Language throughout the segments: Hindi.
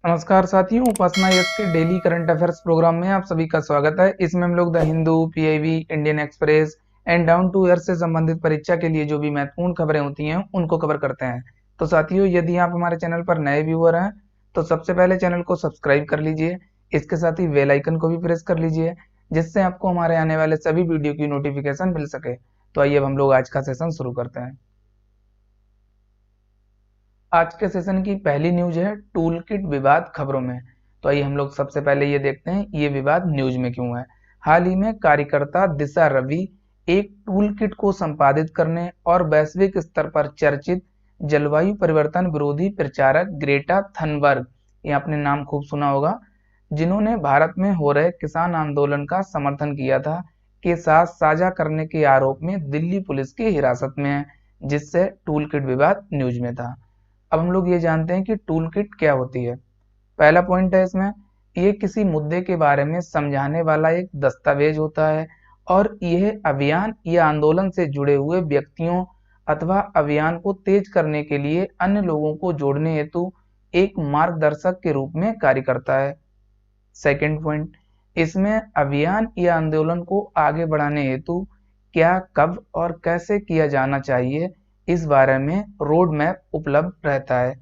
नमस्कार साथियों, उपासना यस के डेली करंट अफेयर्स प्रोग्राम में आप सभी का स्वागत है। इसमें हम लोग the Hindu, PIB, Indian Express and Down to Earth से संबंधित परीक्षा के लिए जो भी महत्वपूर्ण खबरें होती हैं उनको कवर करते हैं। तो साथियों, यदि आप हमारे चैनल पर नए व्यूअर हैं तो सबसे पहले चैनल को सब्सक्राइब कर लीजिए। इसके साथ ही बेल आइकन को भी प्रेस कर लीजिए, जिससे आपको हमारे आने वाले सभी वीडियो की नोटिफिकेशन मिल सके। तो आइए अब हम लोग आज का सेशन शुरू करते हैं। आज के सेशन की पहली न्यूज है टूल किट विवाद खबरों में। तो आइए हम लोग सबसे पहले ये देखते हैं ये विवाद न्यूज में क्यों है। हाल ही में कार्यकर्ता दिशा रवि एक टूल किट को संपादित करने और वैश्विक स्तर पर चर्चित जलवायु परिवर्तन विरोधी प्रचारक ग्रेटा थनबर्ग, ये आपने नाम खूब सुना होगा, जिन्होंने भारत में हो रहे किसान आंदोलन का समर्थन किया था, के साथ साझा करने के आरोप में दिल्ली पुलिस की हिरासत में है, जिससे टूल किट विवाद न्यूज में था। अब हम लोग ये जानते हैं कि टूल किट क्या होती है। पहला पॉइंट है इसमें, ये किसी मुद्दे के बारे में समझाने वाला एक दस्तावेज होता है और यह अभियान या आंदोलन से जुड़े हुए व्यक्तियों अथवा अभियान को तेज करने के लिए अन्य लोगों को जोड़ने हेतु एक मार्गदर्शक के रूप में कार्य करता है। सेकंड पॉइंट, इसमें अभियान या आंदोलन को आगे बढ़ाने हेतु क्या, कब और कैसे किया जाना चाहिए, इस बारे में रोड मैप उपलब्ध रहता है।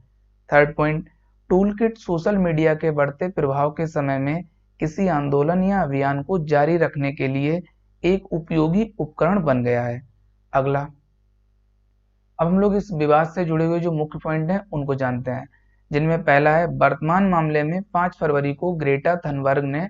Third point, tool kit social media के बढ़ते प्रभाव के समय में किसी आंदोलन या अभियान को जारी रखने के लिए एक उपयोगी उपकरण बन गया है। अगला, अब हम लोग इस विवाद से जुड़े हुए जो मुख्य पॉइंट हैं उनको जानते हैं, जिनमें पहला है, वर्तमान मामले में 5 फरवरी को ग्रेटा थनबर्ग ने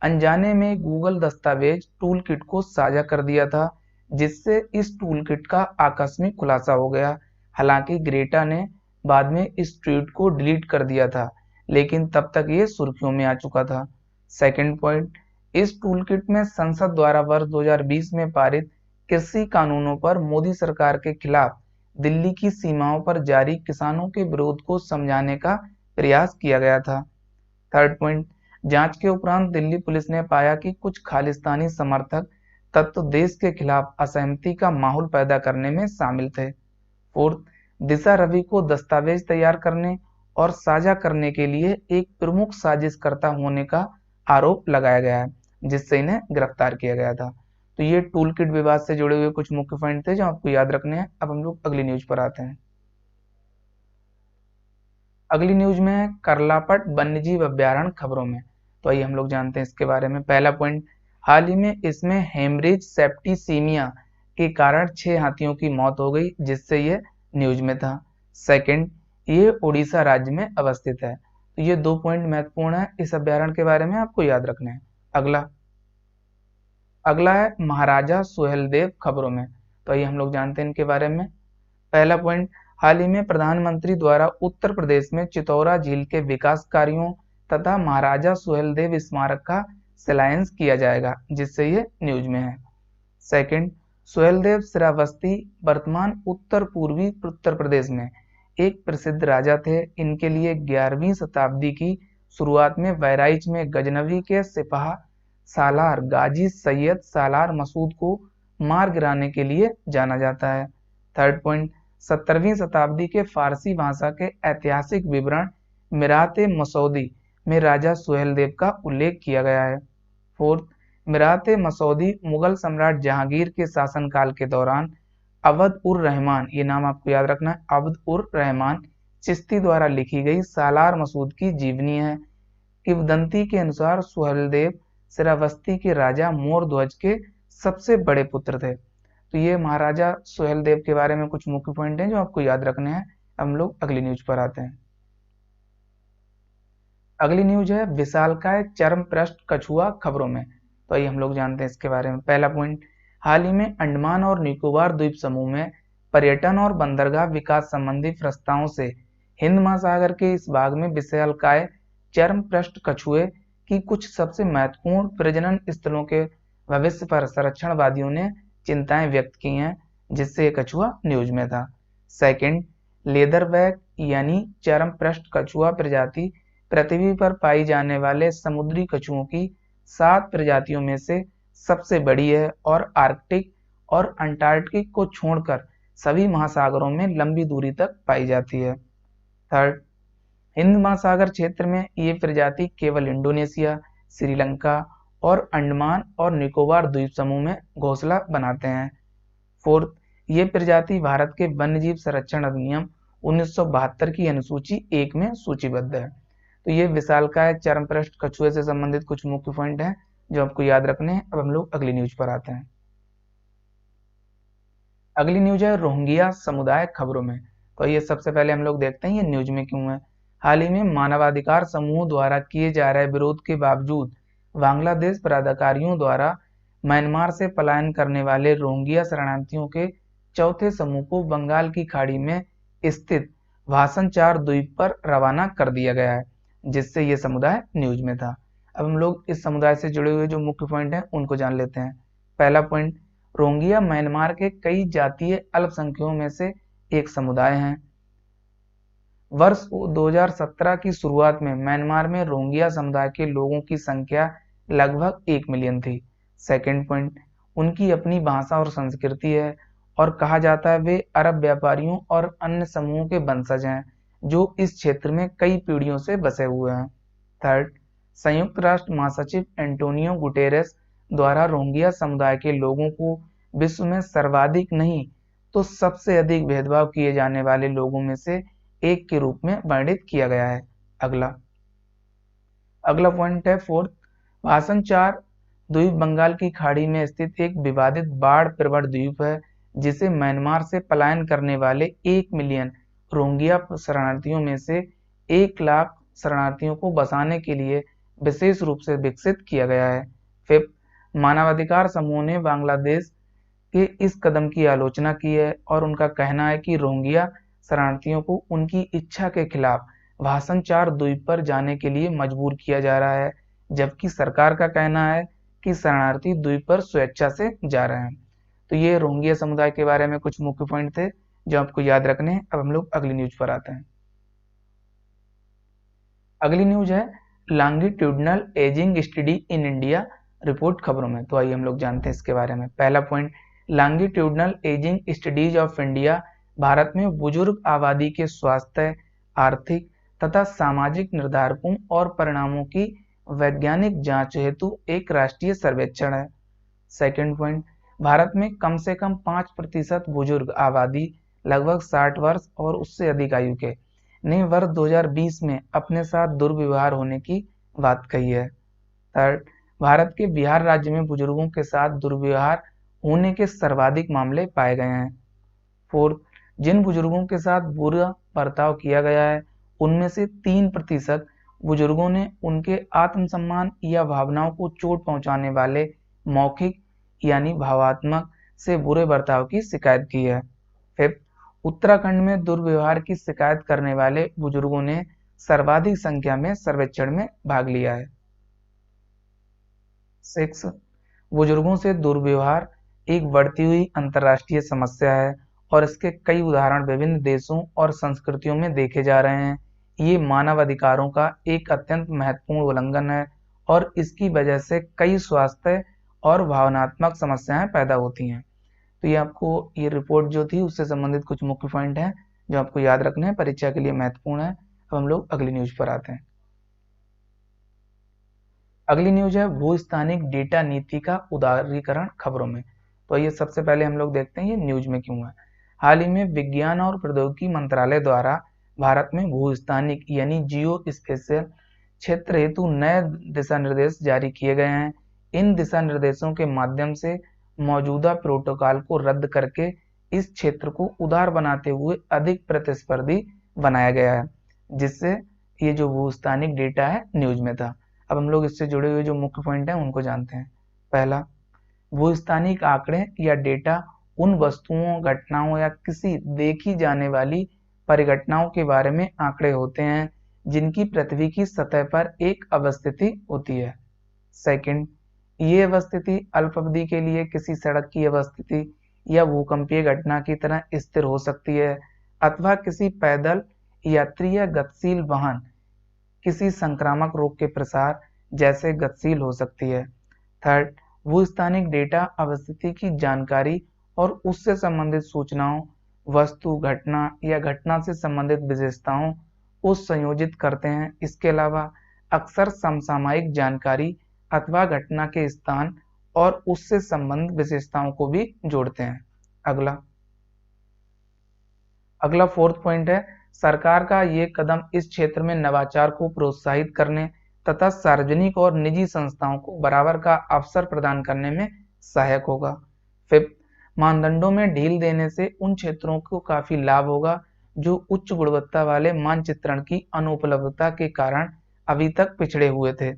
अनजाने में गूगल दस्तावेज टूल किट को साझा कर दिया था, जिससे इस टूल किट का आकस्मिक खुलासा हो गया। हालांकि ग्रेटा ने बाद में इस ट्वीट को डिलीट कर दिया था, लेकिन तब तक ये सुर्खियों में आ चुका था। सेकंड पॉइंट, इस टूल किट में संसद द्वारा वर्ष 2020 में पारित कृषि कानूनों पर मोदी सरकार के खिलाफ दिल्ली की सीमाओं पर जारी किसानों के विरोध को समझाने का प्रयास किया गया था। थर्ड पॉइंट, जांच के उपरांत दिल्ली पुलिस ने पाया कि कुछ खालिस्तानी समर्थक तत्व देश के खिलाफ असहमति का माहौल पैदा करने में शामिल थे। फोर्थ, दिशा रवि को दस्तावेज तैयार करने और साझा करने के लिए एक प्रमुख साजिशकर्ता होने का आरोप लगाया गया है, जिससे इन्हें गिरफ्तार किया गया था। तो ये टूल किट विवाद से जुड़े हुए कुछ मुख्य पॉइंट थे जो आपको याद रखने हैं। अब हम लोग अगली न्यूज पर आते हैं। अगली न्यूज में है करलापट वन्यजीव अभ्यारण्य खबरों में। तो आइए हम लोग जानते हैं इसके बारे में। पहला पॉइंट, हाल ही में इसमें हेमरेज सेप्टिसीमिया के कारण 6 हाथियों की मौत हो गई, जिससे ये न्यूज में था। सेकंड, ये उड़ीसा राज्य में अवस्थित है। तो ये 2 पॉइंट महत्वपूर्ण है, इस अभ्यारण्य के बारे में आपको याद रखने हैं। अगला अगला है महाराजा सुहेलदेव खबरों में। तो आइए हम लोग जानते हैं इनके बारे में। पहला पॉइंट, हाल ही में प्रधानमंत्री द्वारा उत्तर प्रदेश में चितौरा झील के विकास कार्यों तथा महाराजा सुहेलदेव स्मारक का शिलान्यास किया जाएगा, जिससे ये न्यूज में है। सेकंड, सुहेलदेव श्रावस्ती वर्तमान उत्तर पूर्वी उत्तर प्रदेश में एक प्रसिद्ध राजा थे। इनके लिए 11वीं शताब्दी की शुरुआत में बहराइच में गजनवी के सिपाह सालार गाजी सैयद सालार मसूद को मार गिराने के लिए जाना जाता है। थर्ड पॉइंट, 17वीं शताब्दी के फारसी भाषा के ऐतिहासिक विवरण मिरात मसौदी में राजा सुहेलदेव का उल्लेख किया गया है। फोर्थ, मिरात मसौदी मुगल सम्राट जहांगीर के शासनकाल के दौरान अवध उर रहमान, ये नाम आपको याद रखना है, अवध उर रहमान चिश्ती द्वारा लिखी गई सालार मसूद की जीवनी है। किंवदंती के अनुसार सुहेलदेव श्रावस्ती के राजा मोरध्वज के सबसे बड़े पुत्र थे। तो ये महाराजा सुहेलदेव के बारे में कुछ मुख्य पॉइंट हैं जो आपको याद रखने हैं। हम लोग अगली न्यूज पर आते हैं। अगली न्यूज है विशालकाय चर्मपृष्ठ कछुआ खबरों में। तो आइए हम लोग जानते हैं इसके बारे में। पहला पॉइंट, हाल ही में अंडमान और निकोबार द्वीप समूह में पर्यटन और बंदरगाह विकास संबंधी प्रस्तावों से हिंद महासागर के इस भाग में विशालकाय चर्मपृष्ठ कछुए की कुछ सबसे महत्वपूर्ण प्रजनन स्थलों के भविष्य पर संरक्षणवादियों ने चिंताएं व्यक्त की हैं, जिससे ये कछुआ न्यूज में था। सेकंड, लेदरबैक यानी चर्मपृष्ठ कछुआ प्रजाति पृथ्वी पर पाई जाने वाले समुद्री कछुओं की 7 प्रजातियों में से सबसे बड़ी है और आर्कटिक और अंटार्कटिक को छोड़कर सभी महासागरों में लंबी दूरी तक पाई जाती है। थर्ड, हिंद महासागर क्षेत्र में ये प्रजाति केवल इंडोनेशिया, श्रीलंका और अंडमान और निकोबार द्वीप समूह में घोंसला बनाते हैं। फोर्थ, ये प्रजाति भारत के वन्यजीव संरक्षण अधिनियम 1972 की अनुसूची 1 में सूचीबद्ध है। तो ये विशालकाय चर्मपृष्ठ कछुए से संबंधित कुछ मुख्य पॉइंट हैं जो आपको याद रखने हैं। अब हम लोग अगली न्यूज पर आते हैं। अगली न्यूज है रोहिंग्या समुदाय खबरों में। तो ये सबसे पहले हम लोग देखते हैं ये न्यूज में क्यों है। हाल ही में मानवाधिकार समूहों द्वारा किए जा रहे विरोध के बावजूद बांग्लादेश प्राधिकारियों द्वारा म्यांमार से पलायन करने वाले रोहिंग्या शरणार्थियों के चौथे समूह को बंगाल की खाड़ी में स्थित भाषण 4 द्वीप पर रवाना कर दिया गया है, जिससे ये समुदाय न्यूज में था। अब हम लोग इस समुदाय से जुड़े हुए जो मुख्य पॉइंट हैं उनको जान लेते हैं। पहला पॉइंट, रोहिंग्या म्यांमार के कई जातीय अल्पसंख्यकों में से एक समुदाय है। वर्ष 2017 की शुरुआत में म्यांमार में रोहिंग्या समुदाय के लोगों की संख्या लगभग 1 मिलियन थी। सेकंड पॉइंट, उनकी अपनी भाषा और संस्कृति है और कहा जाता है वे अरब व्यापारियों और अन्य समूहों के वंशज हैं जो इस क्षेत्र में कई पीढ़ियों से बसे हुए हैं। थर्ड, संयुक्त राष्ट्र महासचिव एंटोनियो गुटेरेस द्वारा रोहिंग्या समुदाय के लोगों को विश्व में सर्वाधिक नहीं तो सबसे अधिक भेदभाव किए जाने वाले लोगों में से एक के रूप में वर्णित किया गया है। अगला पॉइंट है फोर्थ, भाषण 4 द्वीप बंगाल की खाड़ी में स्थित एक विवादित बाढ़ प्रवण द्वीप है जिसे म्यांमार से पलायन करने वाले 1 मिलियन रोहिंग्या शरणार्थियों में से 1 लाख शरणार्थियों को बसाने के लिए विशेष रूप से विकसित किया गया है। फिफ्थ, मानवाधिकार समूह ने बांग्लादेश के इस कदम की आलोचना की है और उनका कहना है कि रोहिंग्या शरणार्थियों को उनकी इच्छा के खिलाफ भाषण 4 द्वीप पर जाने के लिए मजबूर किया जा रहा है, जबकि सरकार का कहना है कि शरणार्थी द्वीप पर स्वेच्छा से जा रहे हैं। तो ये रोहिंग्या समुदाय के बारे में कुछ मुख्य पॉइंट थे जो आपको याद रखने हैं। अब हम लोग अगली न्यूज पर आते हैं। अगली न्यूज है longitudinal ageing study in India report खबरों में। तो आइए हम लोग जानते हैं इसके बारे में। पहला point, longitudinal ageing studies of India Bharat में बुजुर्ग आबादी के स्वास्थ्य, आर्थिक तथा सामाजिक निर्धारकों और परिणामों की वैज्ञानिक जांच हेतु एक राष्ट्रीय सर्वेक्षण है। सेकंड पॉइंट, भारत में कम से कम 5% बुजुर्ग आबादी लगभग 60 वर्ष और उससे अधिक आयु के ने वर्ष 2020 में अपने साथ दुर्व्यवहार होने की बात कही है। थर्ड, भारत के बिहार राज्य में बुजुर्गों के साथ दुर्व्यवहार होने के सर्वाधिक मामले पाए गए हैं। फोर्थ, जिन बुजुर्गों के साथ बुरा बर्ताव किया गया है उनमें से 3% बुजुर्गों ने उनके आत्मसम्मान या भावनाओं को चोट पहुंचाने वाले मौखिक यानी भावात्मक से बुरे बर्ताव की शिकायत की है। फिफ्थ, उत्तराखंड में दुर्व्यवहार की शिकायत करने वाले बुजुर्गों ने सर्वाधिक संख्या में सर्वेक्षण में भाग लिया है। 6, बुजुर्गों से दुर्व्यवहार एक बढ़ती हुई अंतर्राष्ट्रीय समस्या है और इसके कई उदाहरण विभिन्न देशों और संस्कृतियों में देखे जा रहे हैं। ये मानव अधिकारों का एक अत्यंत महत्वपूर्ण उल्लंघन है और इसकी वजह से कई स्वास्थ्य और भावनात्मक समस्याएं पैदा होती हैं। तो ये आपको ये रिपोर्ट जो थी उससे संबंधित कुछ मुख्य पॉइंट हैं जो आपको याद रखने हैं, परीक्षा के लिए महत्वपूर्ण है। अब हम लोग अगली न्यूज पर आते हैं। अगली न्यूज है भूस्थानिक डेटा नीति का उदारीकरण खबरों में। तो ये सबसे पहले हम लोग देखते हैं ये न्यूज में क्यों है। हाल ही में विज्ञान और प्रौद्योगिकी मंत्रालय द्वारा भारत में भूस्थानिक यानी जियो स्पेशियल क्षेत्र हेतु नए दिशा निर्देश जारी किए गए हैं। इन दिशा निर्देशों के माध्यम से मौजूदा प्रोटोकॉल को रद्द करके इस क्षेत्र को उदार बनाते हुए अधिक प्रतिस्पर्धी बनाया गया है, जिससे ये जो भूस्थानिक डेटा है न्यूज में था। अब हम लोग इससे जुड़े हुए जो मुख्य पॉइंट हैं उनको जानते हैं। पहला, भूस्थानिक आंकड़े या डेटा उन वस्तुओं, घटनाओं या किसी देखी जाने वाली परिघटनाओं के बारे में आंकड़े होते हैं जिनकी पृथ्वी की सतह पर एक अवस्थिति होती है। सेकंड, ये अवस्थिति अल्प अवधि के लिए किसी सड़क की अवस्थिति या भूकंपीय घटना की तरह स्थिर हो सकती है अथवा किसी पैदल यात्री या गतिशील वाहन किसी संक्रामक रोग के प्रसार जैसे गतिशील हो सकती है। थर्ड, भूस्थानिक डेटा अवस्थिति की जानकारी और उससे संबंधित सूचनाओं, वस्तु, घटना या घटना से संबंधित विशेषताओं उस संयोजित करते हैं। इसके अलावा अक्सर समसामयिक जानकारी अथवा घटना के स्थान और उससे संबंधित विशेषताओं को भी जोड़ते हैं। अगला फोर्थ पॉइंट है, सरकार का ये कदम इस क्षेत्र में नवाचार को प्रोत्साहित करने तथा सार्वजनिक और निजी संस्थाओं को बराबर का अवसर प्रदान करने में सहायक होगा। फिफ्थ, मानदंडों में ढील देने से उन क्षेत्रों को काफी लाभ होगा जो उच्च गुणवत्ता वाले मानचित्रण की अनुपलब्धता के कारण अभी तक पिछड़े हुए थे।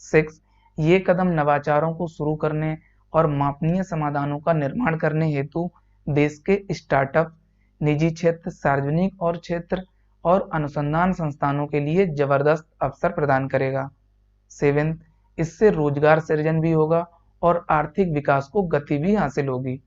सिक्स, ये कदम नवाचारों को शुरू करने और मापनीय समाधानों का निर्माण करने हेतु देश के स्टार्टअप, निजी क्षेत्र, सार्वजनिक और क्षेत्र और अनुसंधान संस्थानों के लिए जबरदस्त अवसर प्रदान करेगा। सेवेंथ, इससे रोजगार सृजन भी होगा और आर्थिक विकास को गति भी हासिल होगी।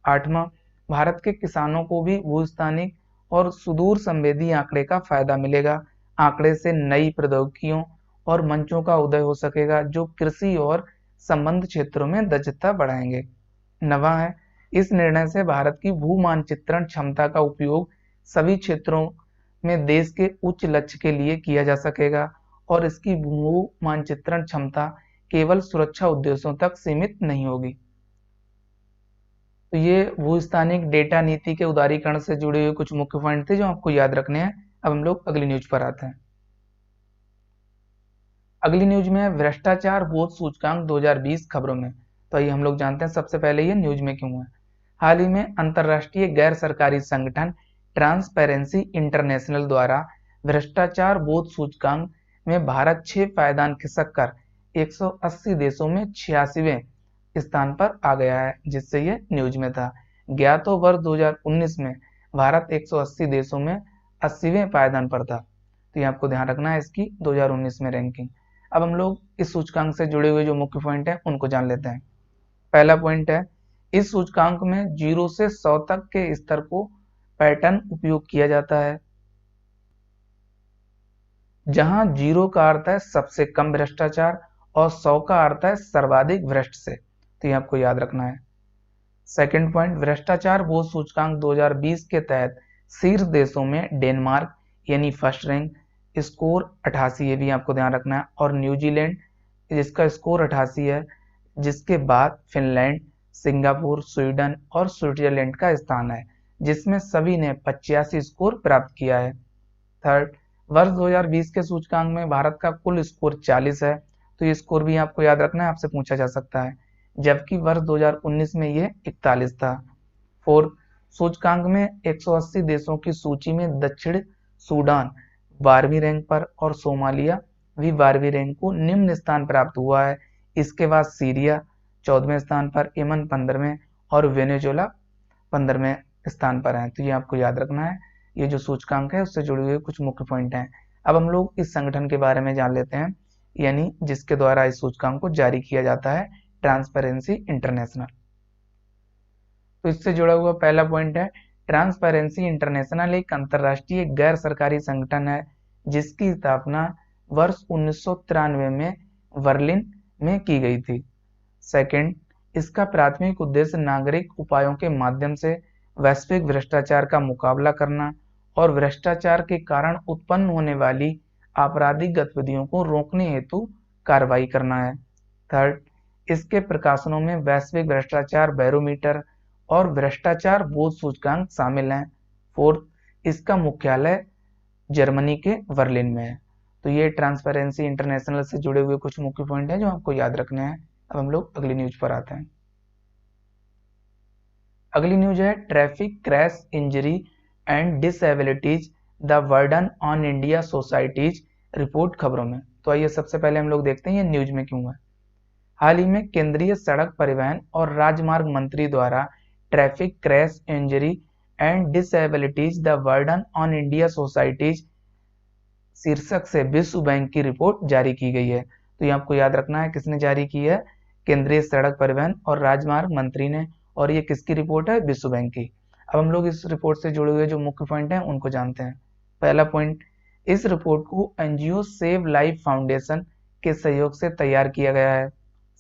आठवां, भारत के किसानों को भी भूस्थानिक और सुदूर संवेदी आंकड़े का फायदा मिलेगा। आंकड़े से नई प्रौद्योगिकियों और मंचों का उदय हो सकेगा जो कृषि और संबद्ध क्षेत्रों में दक्षता बढ़ाएंगे। नवा है, इस निर्णय से भारत की भू मानचित्रण क्षमता का उपयोग सभी क्षेत्रों में देश के उच्च लक्ष्य के लिए किया जा सकेगा और इसकी भू मानचित्रण क्षमता केवल सुरक्षा उद्देश्यों तक सीमित नहीं होगी। तो ये भूस्थानिक डेटा नीति के उदारीकरण से जुड़े हुए कुछ मुख्य पॉइंट थे जो आपको याद रखने हैं। अब हम लोग अगली न्यूज पर आते हैं। अगली न्यूज में है भ्रष्टाचार बोध सूचकांक 2020 खबरों में। तो आइए हम लोग जानते हैं सबसे पहले ये न्यूज में क्यों है। हाल ही में अंतर्राष्ट्रीय गैर सरकारी संगठन ट्रांसपेरेंसी इंटरनेशनल द्वारा भ्रष्टाचार बोध सूचकांक में भारत 6 पायदान खिसक कर 180 देशों में 86वें स्थान पर आ गया है, जिससे ये न्यूज में था। ज्ञात हो वर्ष 2019 में भारत 180 देशों में 80वें पायदान पर था। तो ये आपको ध्यान रखना है इसकी 2019 में रैंकिंग। अब हम लोग इस सूचकांक से जुड़े हुए जो मुख्य पॉइंट है उनको जान लेते हैं। पहला पॉइंट है, इस सूचकांक में 0 से 100 तक के स्तर को पैटर्न उपयोग किया जाता है, जहां 0 का अर्थ है सबसे कम भ्रष्टाचार और 100 का अर्थ है सर्वाधिक भ्रष्ट से। तो ये आपको याद रखना है। सेकंड पॉइंट, भ्रष्टाचार बोध सूचकांक 2020 के तहत शीर्ष देशों में डेनमार्क यानी फर्स्ट रैंक, स्कोर 88, ये भी आपको ध्यान रखना है, और न्यूजीलैंड जिसका स्कोर 88 है, जिसके बाद फिनलैंड, सिंगापुर, स्वीडन और स्विट्जरलैंड का स्थान है, जिसमें सभी ने 85 स्कोर प्राप्त किया है। थर्ड, वर्ष 2020 के सूचकांक में भारत का कुल स्कोर 40 है, तो ये स्कोर भी आपको याद रखना है, आपसे पूछा जा सकता है, जबकि वर्ष 2019 में ये 41 था। फोर्थ, सूचकांक में 180 देशों की सूची में दक्षिण सूडान 12वीं रैंक पर और सोमालिया भी 12वीं रैंक को निम्न स्थान प्राप्त हुआ है। इसके बाद सीरिया 14वें स्थान पर, यमन 15वें और वेनेजुएला 15वें स्थान पर है। तो ये आपको याद रखना है। ये जो सूचकांक है उससे जुड़े हुए कुछ मुख्य पॉइंट हैं। अब हम लोग इस संगठन के बारे में जान लेते हैं, यानी जिसके द्वारा इस सूचकांक को जारी किया जाता है, ट्रांसपेरेंसी इंटरनेशनल। तो इससे जुड़ा हुआ पहला पॉइंट है, ट्रांसपेरेंसी इंटरनेशनल एक अंतर्राष्ट्रीय गैर सरकारी संगठन है जिसकी स्थापना वर्ष 1993 में बर्लिन में की गई थी। सेकंड, इसका प्राथमिक उद्देश्य नागरिक उपायों के माध्यम से वैश्विक भ्रष्टाचार का मुकाबला करना और भ्रष्टाचार के कारण उत्पन्न होने वाली आपराधिक गतिविधियों को रोकने हेतु कार्रवाई करना है। थर्ड, इसके प्रकाशनों में वैश्विक भ्रष्टाचार बैरोमीटर और भ्रष्टाचार बोध सूचकांक शामिल हैं। फोर्थ, इसका मुख्यालय जर्मनी के बर्लिन में है। तो ये ट्रांसपेरेंसी इंटरनेशनल से जुड़े हुए कुछ मुख्य पॉइंट हैं जो आपको याद रखने हैं। अब हम लोग अगली न्यूज पर आते हैं। अगली न्यूज है, traffic crash injury and disabilities the burden on India societies report खबरों में। तो आइए सबसे पहले हम लोग देखते हैं ये न्यूज में क्यों है। हाल ही में केंद्रीय सड़क परिवहन और राजमार्ग मंत्री द्वारा traffic crash injury and disabilities the burden on India societies शीर्षक से विश्व बैंक की रिपोर्ट जारी की गई है। तो ये आपको याद रखना है, किसने जारी की है, केंद्रीय सड़क परिवहन और राजमार्ग मंत्री ने, और ये किसकी रिपोर्ट है, विश्व बैंक की। अब हम लोग इस रिपोर्ट से जुड़े हुए जो मुख्य पॉइंट हैं उनको जानते हैं। पहला पॉइंट, इस रिपोर्ट को एनजीओ सेव लाइफ फाउंडेशन के सहयोग से तैयार किया गया है।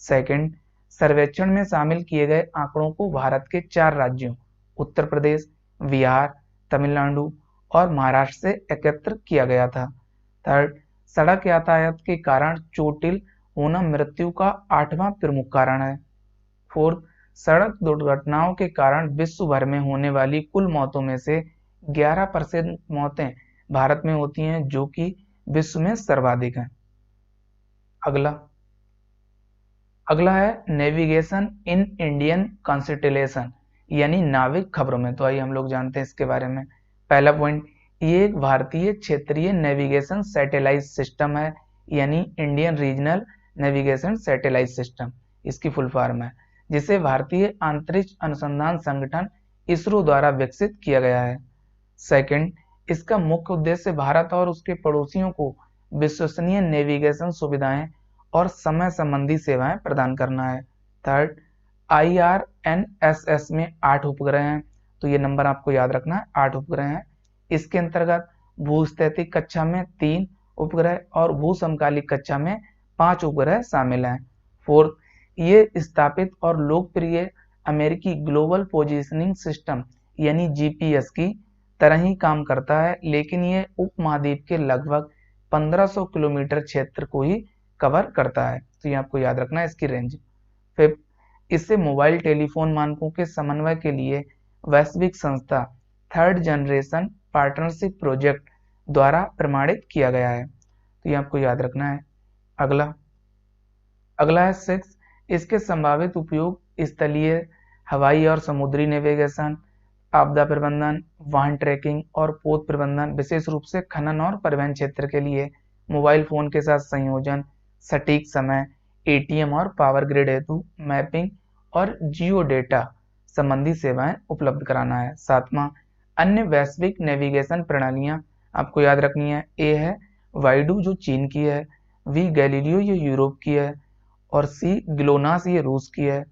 सेकंड, सर्वेक्षण में शामिल किए गए आंकड़ों को भारत के 4 राज्यों उत्तर प्रदेश, बिहार, तमिलनाडु और महाराष्ट्र से एकत्र किया गया था। थर्ड, सड़क यातायात के कारण चोटिल होना मृत्यु का 8वां प्रमुख कारण है। फोर्थ, सड़क दुर्घटनाओं के कारण विश्व भर में होने वाली कुल मौतों में से 11% मौतें भारत में होती हैं, जो कि विश्व में सर्वाधिक है। अगला है नेविगेशन इन इंडियन कॉन्स्टेलेशन, यानी नाविक खबरों में। तो आइए हम लोग जानते हैं इसके बारे में। पहला पॉइंट, ये एक भारतीय क्षेत्रीय नेविगेशन सैटेलाइट सिस्टम है, यानी Indian regional navigation satellite system इसकी फुल फॉर्म है, जिसे भारतीय अंतरिक्ष अनुसंधान संगठन इसरो द्वारा विकसित किया गया है। सेकंड, इसका मुख्य उद्देश्य भारत और उसके पड़ोसियों को विश्वसनीय नेविगेशन सुविधाएं और समय संबंधी सेवाएं प्रदान करना है। थर्ड, IRNSS में 8 उपग्रह हैं, तो ये नंबर आपको याद रखना है, 8 उपग्रह हैं। इसके अंतर्गत भूस्थैतिक कक्षा में 3 उपग्रह और भूसमकालिक कक्षा में 5 उपग्रह शामिल हैं। फोर्थ, ये स्थापित और लोकप्रिय अमेरिकी ग्लोबल पोजिशनिंग सिस्टम यानी GPS की तरह ही काम करता है, लेकिन ये उपमहाद्वीप के लगभग 1500 किलोमीटर क्षेत्र को ही कवर करता है, तो ये आपको याद रखना है इसकी रेंज। फिफ्थ, इसे मोबाइल टेलीफोन मानकों के समन्वय के लिए वैश्विक संस्था थर्ड जनरेशन पार्टनरशिप प्रोजेक्ट द्वारा प्रमाणित किया गया है, तो ये आपको याद रखना है। अगला है 6, इसके संभावित उपयोग स्थलीय, हवाई और समुद्री नेविगेशन, आपदा प्रबंधन, वाहन ट्रैकिंग और पोत प्रबंधन, विशेष रूप से खनन और परिवहन क्षेत्र के लिए मोबाइल फोन के साथ संयोजन, सटीक समय, ATM और पावर ग्रिड हेतु मैपिंग और जियो डेटा संबंधी सेवाएं उपलब्ध कराना है। 7वां, अन्य वैश्विक नेविगेशन प्रणालियां आपको याद रखनी है। ए है वाइडू जो चीन की है, V गैलीलियो ये यूरोप की है, और C ग्लोनास ये रूस की है,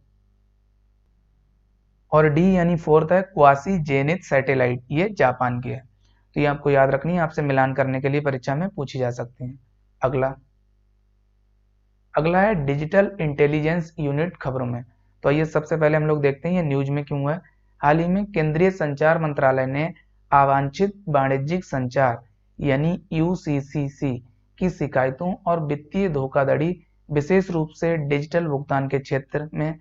और D यानी फोर्थ है क्वासी जेनिथ सैटेलाइट ये जापान की है। तो ये आपको याद रखनी है, आपसे मिलान करने के लिए परीक्षा में पूछी जा सकती है। अगला है डिजिटल इंटेलिजेंस यूनिट खबरों में। तो आइए सबसे पहले हम लोग देखते हैं ये न्यूज में क्यों है। हाल ही में केंद्रीय संचार मंत्रालय ने अवांछित वाणिज्यिक संचार यानी UCC की शिकायतों और वित्तीय धोखाधड़ी, विशेष रूप से डिजिटल भुगतान के क्षेत्र में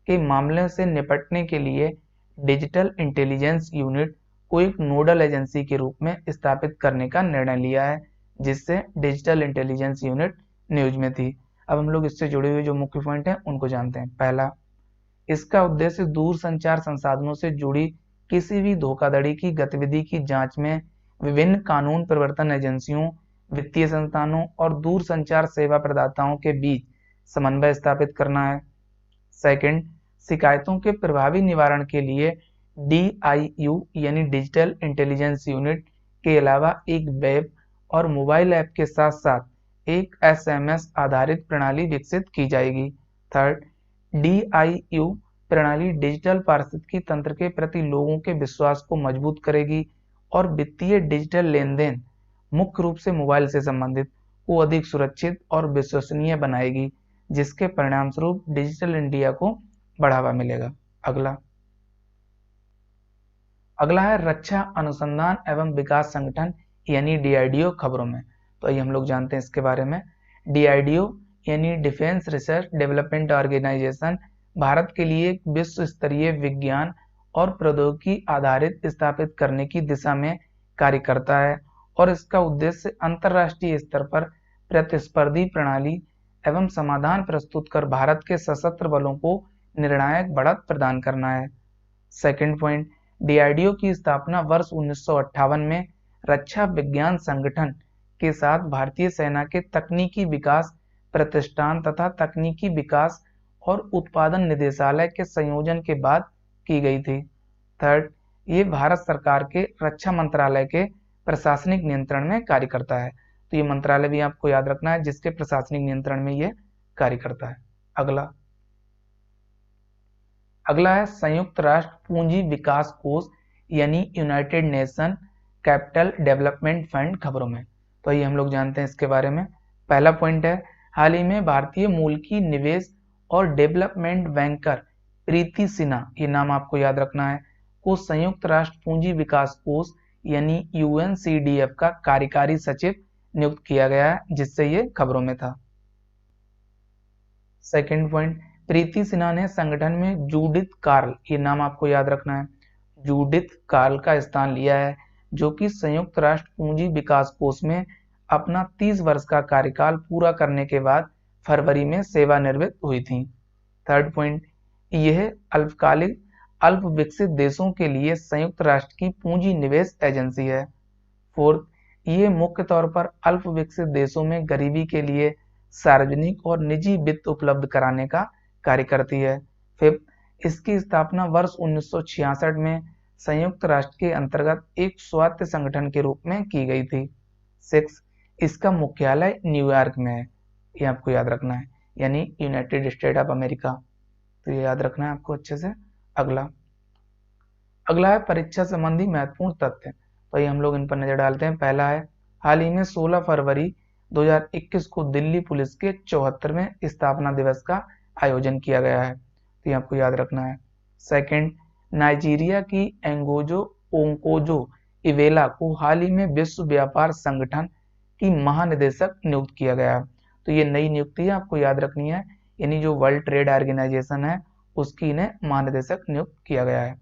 के मामले से निपटने के लिए डिजिटल इंटेलिजेंस यूनिट को एक नोडल एजेंसी के रूप में स्थापित करने का निर्णय लिया है, जिससे डिजिटल इंटेलिजेंस यूनिट न्यूज में थी। अब हम लोग इससे जुड़े हुए जो मुख्य पॉइंट हैं उनको जानते हैं। पहला, इसका उद्देश्य दूर संचार संसाधनों से जुड़ी किसी भी धोखाधड़ी की गतिविधि की जांच में विभिन्न कानून प्रवर्तन एजेंसियों, वित्तीय संस्थानों और दूर संचार सेवा प्रदाताओं के बीच समन्वय स्थापित करना है। सेकंड, शिकायतों के प्रभावी निवारण के लिए DIU यानी डिजिटल इंटेलिजेंस यूनिट के अलावा एक वेब और मोबाइल ऐप के साथ साथ एक SMS आधारित प्रणाली विकसित की जाएगी। थर्ड, DIU प्रणाली डिजिटल पारिस्थितिकी तंत्र के प्रति लोगों के विश्वास को मजबूत करेगी और वित्तीय डिजिटल लेन देन, मुख्य रूप से मोबाइल से संबंधित, को अधिक सुरक्षित और विश्वसनीय बनाएगी, जिसके परिणामस्वरूप डिजिटल इंडिया को बढ़ावा मिलेगा। अगला है रक्षा अनुसंधान एवं विकास संगठन यानी DRDO खबरों में। तो आइए हम लोग जानते हैं इसके बारे में। DRDO यानी defence research development organisation Bharat के लिए एक विश्व स्तरीय विज्ञान और प्रौद्योगिकी आधारित स्थापित करने की दिशा में कार्य करता है, और इसका उद्देश्य अंतर्राष्ट्रीय स्तर पर प्रतिस्पर्धी प्रणाली एवं समाधान प्रस्तुत कर भारत के सशस्त्र बलों को निर्णायक बढ़त प्रदान करना है। सेकंड पॉइंट, DRDO की स्थापना वर्ष 1958 में रक्षा विज्ञान संगठन के साथ भारतीय सेना के तकनीकी विकास प्रतिष्ठान तथा तकनीकी विकास और उत्पादन निदेशालय के संयोजन के बाद की गई थी। थर्ड, ये भारत सरकार के रक्षा मंत्रालय के प्रशासनिक नियंत्रण में कार्य करता है। तो ये मंत्रालय भी आपको याद रखना है जिसके प्रशासनिक नियंत्रण में ये कार्य करता है। अगला है संयुक्त राष्ट्र पूंजी विकास कोष यानी United nation capital development fund खबरों में। तो ये हम लोग जानते हैं इसके बारे में। पहला पॉइंट है, हाल ही में भारतीय मूल की निवेश और डेवलपमेंट बैंकर प्रीति सिन्हा, ये नाम आपको याद रखना है, को संयुक्त राष्ट्र पूंजी विकास कोष यानी UNCDF का कार्यकारी सचिव नियुक्त किया गया है, जिससे ये खबरों में था। सेकंड पॉइंट, प्रीति सिन्हा ने संगठन में जूडिथ कार्ल, ये नाम आपको याद रखना है, जूडिथ कार्ल का स्थान लिया है, जो कि संयुक्त राष्ट्र पूंजी विकास कोष में अपना 30 वर्ष का कार्यकाल पूरा करने के बाद फरवरी में सेवानिवृत्त हुई थी। थर्ड पॉइंट, यह अल्पकालिक अल्प विकसित देशों के लिए संयुक्त राष्ट्र की पूंजी निवेश एजेंसी है। फोर्थ, ये मुख्य तौर पर अल्प विकसित देशों में गरीबी के लिए सार्वजनिक और निजी वित्त उपलब्ध कराने का कार्य करती है। फिफ्थ, इसकी स्थापना वर्ष 1966 में संयुक्त राष्ट्र के अंतर्गत एक स्वायत्त संगठन के रूप में की गई थी। सिक्स, इसका मुख्यालय न्यूयॉर्क में है, ये आपको याद रखना है, यानी यूनाइटेड स्टेट ऑफ अमेरिका, तो ये याद रखना है आपको अच्छे से। अगला है परीक्षा संबंधी महत्वपूर्ण तथ्य, तो ये हम लोग इन पर नजर डालते हैं। पहला है, हाल ही में 16 फरवरी 2021 को दिल्ली पुलिस के 74वें स्थापना दिवस का आयोजन किया गया है, तो ये आपको याद रखना है। सेकंड, नाइजीरिया की एंगोजो ओंकोजो इवेला को हाल ही में विश्व व्यापार संगठन की महानिदेशक नियुक्त किया गया है, तो ये नई नियुक्ति है, आपको याद रखनी है, यानी जो वर्ल्ड ट्रेड ऑर्गेनाइजेशन है उसकी इन्हें महानिदेशक नियुक्त किया गया है।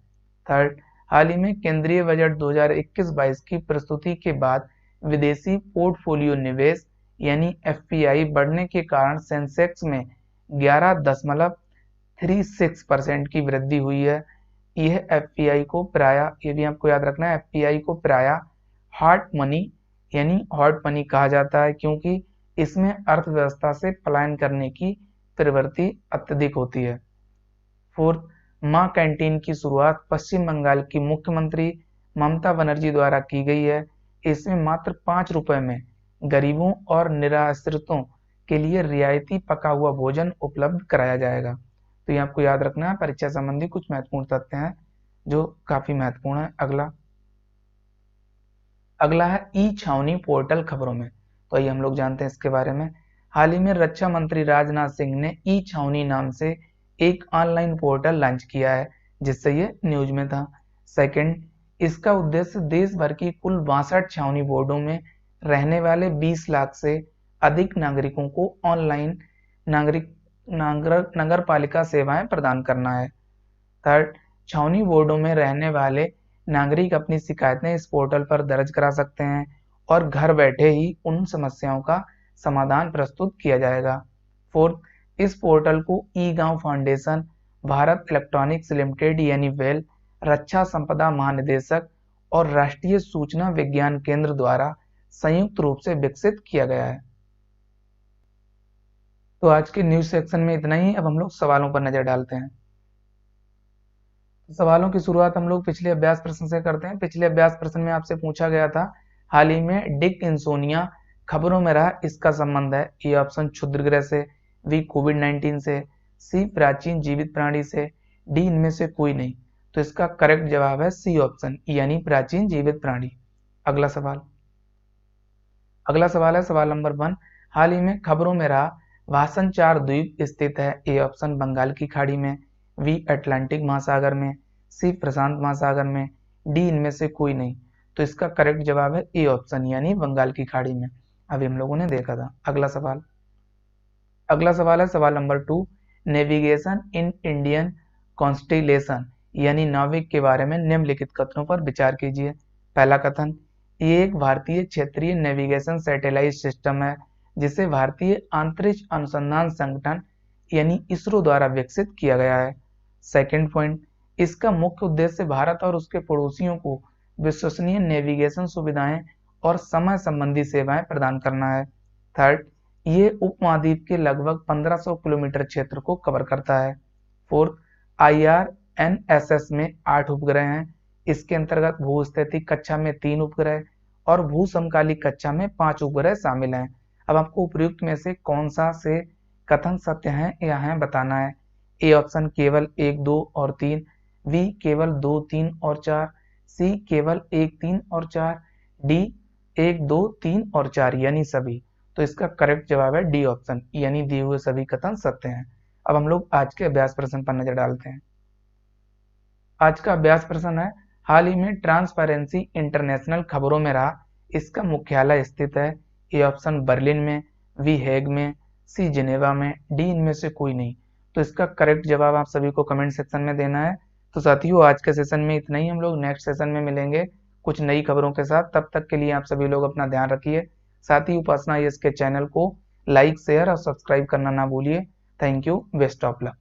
थर्ड, हाल ही में केंद्रीय बजट 2021-22 की प्रस्तुति के बाद विदेशी पोर्टफोलियो निवेश यानी FPI बढ़ने के कारण सेंसेक्स में 11.36% की वृद्धि हुई है। यह FPI को प्रायः, ये भी आपको याद रखना है, FPI को प्रायः हॉट मनी यानी हॉट मनी कहा जाता है, क्योंकि इसमें अर्थव्यवस्था से पलायन करने की प्रवृत्ति अत्यधिक होती है। फोर्थ, मां कैंटीन की शुरुआत पश्चिम बंगाल की मुख्यमंत्री ममता बनर्जी द्वारा की गई है। इसमें मात्र 5 रुपए में गरीबों और निराश्रितों के लिए रियायती पका हुआ भोजन उपलब्ध कराया जाएगा, तो ये आपको याद रखना है। परीक्षा संबंधी कुछ महत्वपूर्ण तथ्य हैं जो काफी महत्वपूर्ण है। अगला है ई छावनी पोर्टल खबरों में, तो ये हम लोग जानते हैं इसके बारे में। हाल ही में रक्षा मंत्री राजनाथ सिंह ने ई छावनी नाम से एक ऑनलाइन पोर्टल लॉन्च किया है, जिससे ये न्यूज में था। सेकंड, इसका उद्देश्य देश भर की कुल 62 छावनी बोर्डों में रहने वाले 20 लाख से अधिक नागरिकों को ऑनलाइन नगर पालिका सेवाएं प्रदान करना है। थर्ड, छावनी बोर्डों में रहने वाले नागरिक अपनी शिकायतें इस पोर्टल पर दर्ज करा सकते हैं और घर बैठे ही उन समस्याओं का समाधान प्रस्तुत किया जाएगा। फोर्थ, इस पोर्टल को ई गांव फाउंडेशन, भारत इलेक्ट्रॉनिक्स लिमिटेड यानी वेल, रक्षा संपदा महानिदेशक और राष्ट्रीय सूचना विज्ञान केंद्र द्वारा संयुक्त रूप से विकसित किया गया है। तो आज के न्यूज सेक्शन में इतना ही। अब हम लोग सवालों पर नजर डालते हैं। सवालों की शुरुआत हम लोग पिछले अभ्यास प्रश्न से करते हैं। पिछले अभ्यास प्रश्न में आपसे पूछा गया था, हाल ही में डिक इंसोनिया खबरों में रहा, इसका संबंध है ए ऑप्शन क्षुद्रग्रह से, बी कोविड-19 से, सी प्राचीन जीवित प्राणी से, डी इनमें से कोई नहीं। तो इसका करेक्ट जवाब है सी ऑप्शन, यानी प्राचीन जीवित प्राणी। अगला सवाल है सवाल नंबर 1, हाल ही में खबरों में रहा भाषण 4 द्वीप स्थित है, ए ऑप्शन बंगाल की खाड़ी में, बी अटलांटिक महासागर में, सी प्रशांत महासागर में, डी इनमें से कोई नहीं। तो इसका करेक्ट जवाब है ए ऑप्शन, यानी बंगाल की खाड़ी में। अभी हम लोगों ने देखा था। अगला सवाल है सवाल number 2, navigation in Indian constellation यानी नाविक के बारे में निम्नलिखित कथनों पर विचार कीजिए। पहला कथन, ये एक भारतीय क्षेत्रीय नेविगेशन सैटेलाइट सिस्टम है जिसे भारतीय अंतरिक्ष अनुसंधान संगठन यानी इसरो द्वारा विकसित किया गया है। सेकंड पॉइंट, इसका मुख्य उद्देश्य भारत और उसके पड़ोसियों को विश्वसनीय नेविगेशन सुविधाएं और समय संबंधी सेवाएं प्रदान करना है। थर्ड, ये उपमहाद्वीप के लगभग 1500 किलोमीटर क्षेत्र को कवर करता है। फोर्थ, IRNSS में 8 उपग्रह हैं। इसके अंतर्गत भूस्थितिक कक्षा में 3 उपग्रह और भू समकालिक कक्षा में 5 उपग्रह शामिल हैं। अब आपको उपयुक्त में से कौन सा से कथन सत्य है या है बताना है। ए ऑप्शन केवल 1, 2 और 3, बी केवल 2, 3 और 4, सी केवल 1, 3 और 4, डी 1, 2, 3 और 4 यानी सभी। तो इसका करेक्ट जवाब है डी ऑप्शन, यानी दिए हुए सभी कथन सत्य हैं। अब हम लोग आज के अभ्यास प्रश्न पर नजर डालते हैं। आज का अभ्यास प्रश्न है, हाल ही में ट्रांसपेरेंसी इंटरनेशनल खबरों में रहा, इसका मुख्यालय स्थित है? ए ऑप्शन बर्लिन में, बी हेग में, सी जिनेवा में, डी इनमें से कोई नहीं। तो इसका करेक्ट जवाब आप सभी को कमेंट सेक्शन में देना है। तो साथियों आज के सेशन में इतना ही, हम लोग नेक्स्ट सेशन में मिलेंगे कुछ नई खबरों के साथ। तब तक के लिए आप सभी लोग अपना ध्यान रखिए। साथ ही उपासना यस के चैनल को लाइक शेयर और सब्सक्राइब करना ना भूलिए। Thank you, best of luck.